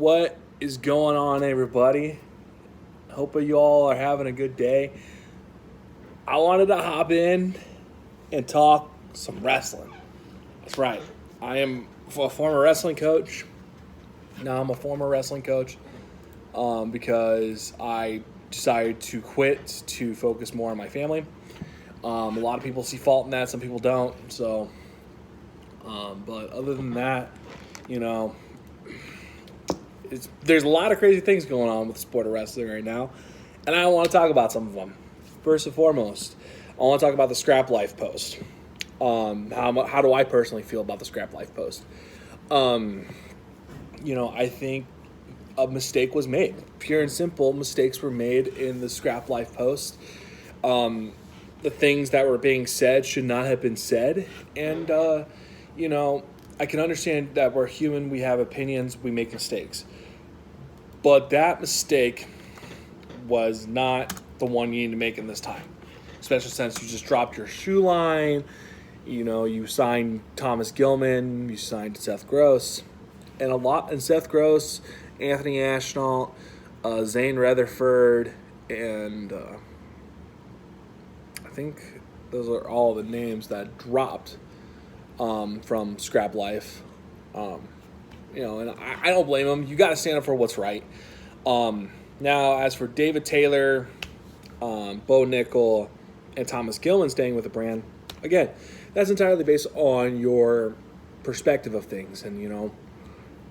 What is going on, everybody? Hope you all are having a good day. I wanted to hop in and talk some wrestling. That's right. I am a former wrestling coach. Now I'm a former wrestling coach because I decided to quit to focus more on my family. A lot of people see fault in that. Some people don't. But other than that, you know, there's a lot of crazy things going on with the sport of wrestling right now, and I want to talk about some of them. First and foremost, I want to talk about the Scrap Life post. How do I personally feel about the Scrap Life post? I think a mistake was made. Pure and simple, mistakes were made in the Scrap Life post. The things that were being said should not have been said, and I can understand that we're human, we have opinions, we make mistakes. But that mistake was not the one you need to make in this time. Especially since you just dropped your shoe line, you signed Thomas Gilman, you signed Seth Gross, and Seth Gross, Anthony Ashnault, Zane Rutherford, and I think those are all the names that dropped from Scrap Life. And I don't blame them. You got to stand up for what's right. Now, as for David Taylor, Bo Nickel, and Thomas Gilman staying with the brand, again, that's entirely based on your perspective of things. And,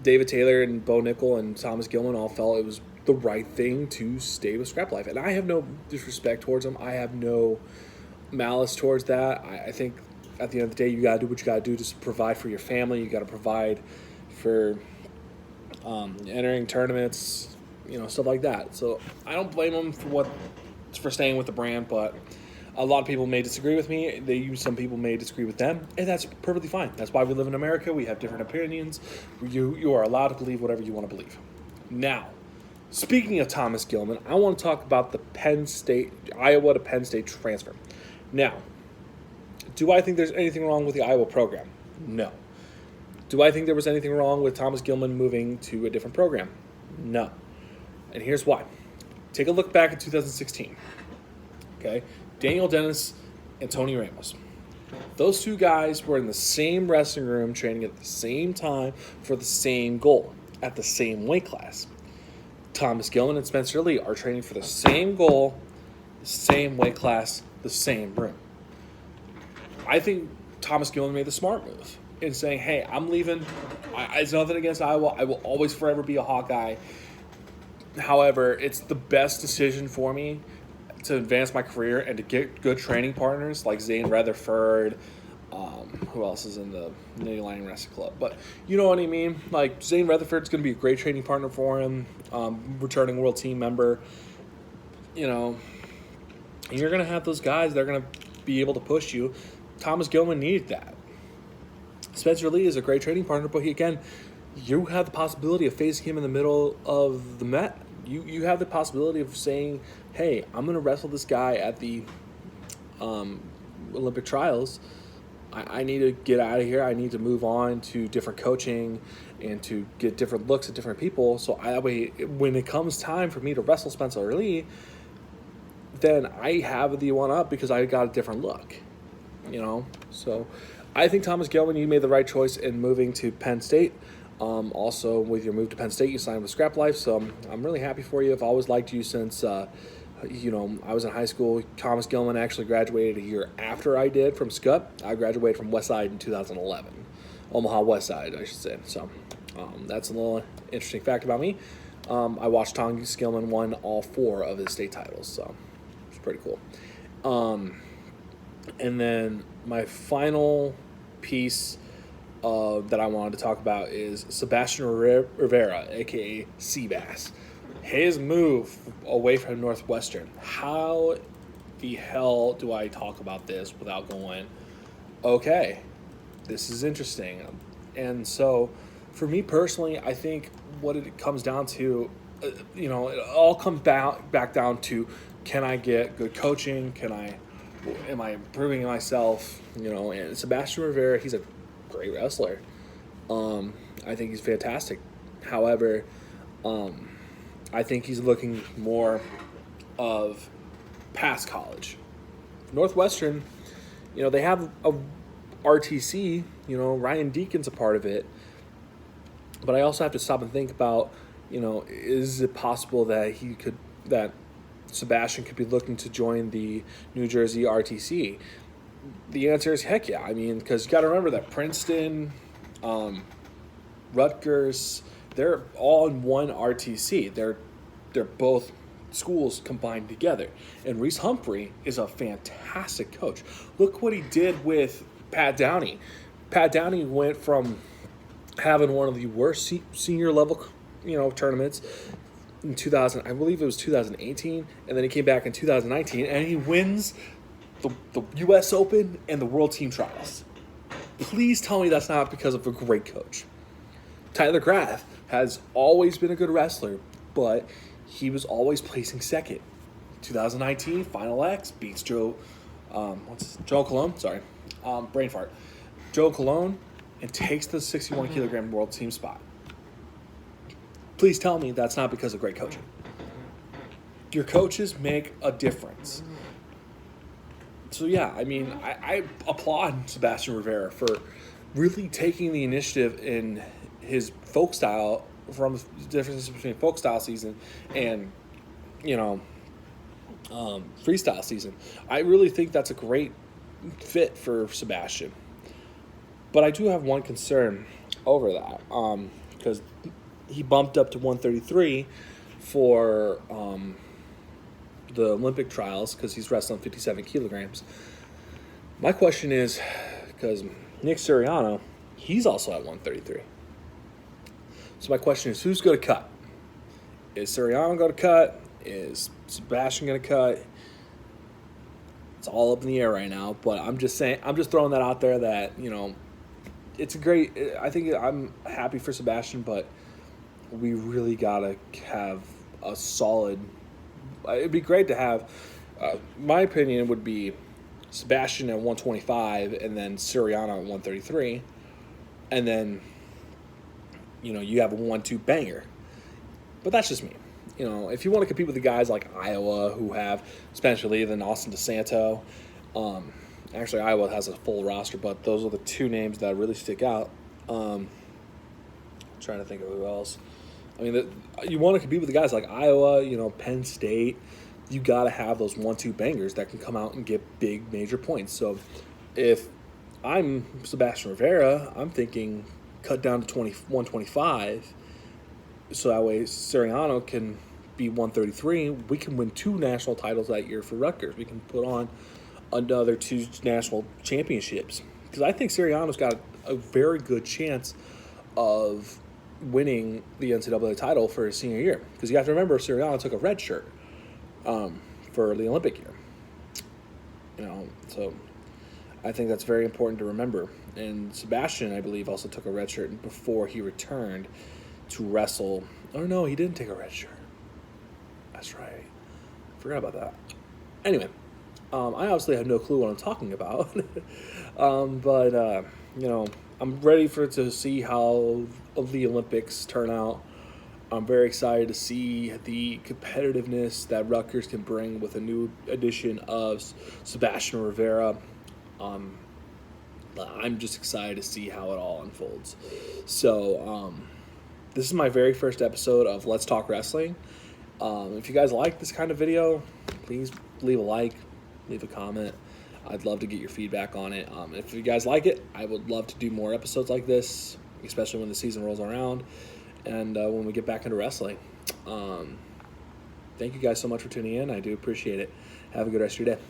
David Taylor and Bo Nickel and Thomas Gilman all felt it was the right thing to stay with Scrap Life. And I have no disrespect towards them. I have no malice towards that. I think at the end of the day, you got to do what you got to do to provide for your family. You got to provide for entering tournaments, stuff like that. So I don't blame them for staying with the brand, but a lot of people may disagree with me. Some people may disagree with them, and that's perfectly fine. That's why we live in America. We have different opinions. You are allowed to believe whatever you want to believe. Now, speaking of Thomas Gilman, I want to talk about the Iowa to Penn State transfer. Now, do I think there's anything wrong with the Iowa program? No. Do I think there was anything wrong with Thomas Gilman moving to a different program? No. And here's why. Take a look back at 2016. Okay? Daniel Dennis and Tony Ramos. Those two guys were in the same wrestling room training at the same time for the same goal at the same weight class. Thomas Gilman and Spencer Lee are training for the same goal, the same weight class, the same room. I think Thomas Gilman made the smart move in saying, hey, I'm leaving. It's nothing against Iowa. I will always forever be a Hawkeye. However, it's the best decision for me to advance my career and to get good training partners like Zane Rutherford. Who else is in the Nittany Lion Wrestling Club? But you know what I mean? Like, Zane Rutherford's going to be a great training partner for him, returning world team member. And you're going to have those guys that are going to be able to push you. Thomas Gilman needed that. Spencer Lee is a great training partner, but you have the possibility of facing him in the middle of the mat. You have the possibility of saying, hey, I'm going to wrestle this guy at the Olympic trials. I need to get out of here. I need to move on to different coaching and to get different looks at different people. So that way, when it comes time for me to wrestle Spencer Lee, then I have the one up because I got a different look. So I think Thomas Gilman, you made the right choice in moving to Penn State. Also, with your move to Penn State, you signed with Scrap Life, so I'm really happy for you. I've always liked you since, I was in high school. Thomas Gilman actually graduated a year after I did from SCUT. I graduated from Westside in 2011. Omaha Westside, I should say. So that's a little interesting fact about me. I watched Thomas Gilman win all 4 of his state titles, so it's pretty cool. And then my final piece that I wanted to talk about is Sebastian Rivera, a.k.a. Seabass. His move away from Northwestern. How the hell do I talk about this without going, okay, this is interesting? And so, for me personally, I think what it comes down to, it all comes back down to, can I get good coaching? Am I improving myself? And Sebastian Rivera, he's a great wrestler. I think he's fantastic. However, I think he's looking more of past college. Northwestern, they have a RTC. Ryan Deacon's a part of it. But I also have to stop and think about, is it possible that Sebastian could be looking to join the New Jersey RTC? The answer is heck yeah. I mean, because you got to remember that Princeton, Rutgers, they're all in one RTC. They're both schools combined together. And Reese Humphrey is a fantastic coach. Look what he did with Pat Downey. Pat Downey went from having one of the worst senior level, tournaments in 2000. I believe it was 2018, and then he came back in 2019, and he wins the U.S. Open and the World Team Trials. Please tell me that's not because of a great coach. Tyler Graff has always been a good wrestler, but he was always placing second. 2019 Final X beats Joe Colon. Sorry, brain fart. Joe Colon, and takes the 61 kilogram world team spot. Please tell me that's not because of great coaching. Your coaches make a difference. So yeah, I mean, I applaud Sebastian Rivera for really taking the initiative in his folk style, from the differences between folk style season and freestyle season. I really think that's a great fit for Sebastian. But I do have one concern over that, because he bumped up to 133 for the Olympic trials because he's wrestling 57 kilograms. My question is, because Nick Suriano, he's also at 133. So my question is, who's going to cut? Is Suriano going to cut? Is Sebastian going to cut? It's all up in the air right now, but I'm just throwing that out there that, it's a great, I think I'm happy for Sebastian, but we really got to have a solid, it'd be great to have, my opinion would be Sebastian at 125 and then Suriano at 133, and then, you have a 1-2 banger. But that's just me. If you want to compete with the guys like Iowa who have Spencer Lee and Austin DeSanto, actually Iowa has a full roster, but those are the two names that really stick out. Trying to think of who else. I mean, you want to compete with the guys like Iowa, Penn State. You got to have those 1-2 bangers that can come out and get big major points. So if I'm Sebastian Rivera, I'm thinking cut down to 125, so that way Suriano can be 133. We can win 2 national titles that year for Rutgers. We can put on another 2 national championships, because I think Suriano's got a very good chance of winning the NCAA title for his senior year, because you have to remember Suriano took a red shirt for the Olympic year. So I think that's very important to remember. And Sebastian, I believe, also took a red shirt before he returned to wrestle. Oh no, he didn't take a red shirt. That's right. Forgot about that. Anyway, I obviously have no clue what I'm talking about. But I'm ready to see how the Olympics turn out. I'm very excited to see the competitiveness that Rutgers can bring with a new addition of Sebastian Rivera. I'm just excited to see how it all unfolds. So, this is my very first episode of Let's Talk Wrestling. If you guys like this kind of video, please leave a like, leave a comment. I'd love to get your feedback on it. If you guys like it, I would love to do more episodes like this, especially when the season rolls around and when we get back into wrestling. Thank you guys so much for tuning in. I do appreciate it. Have a good rest of your day.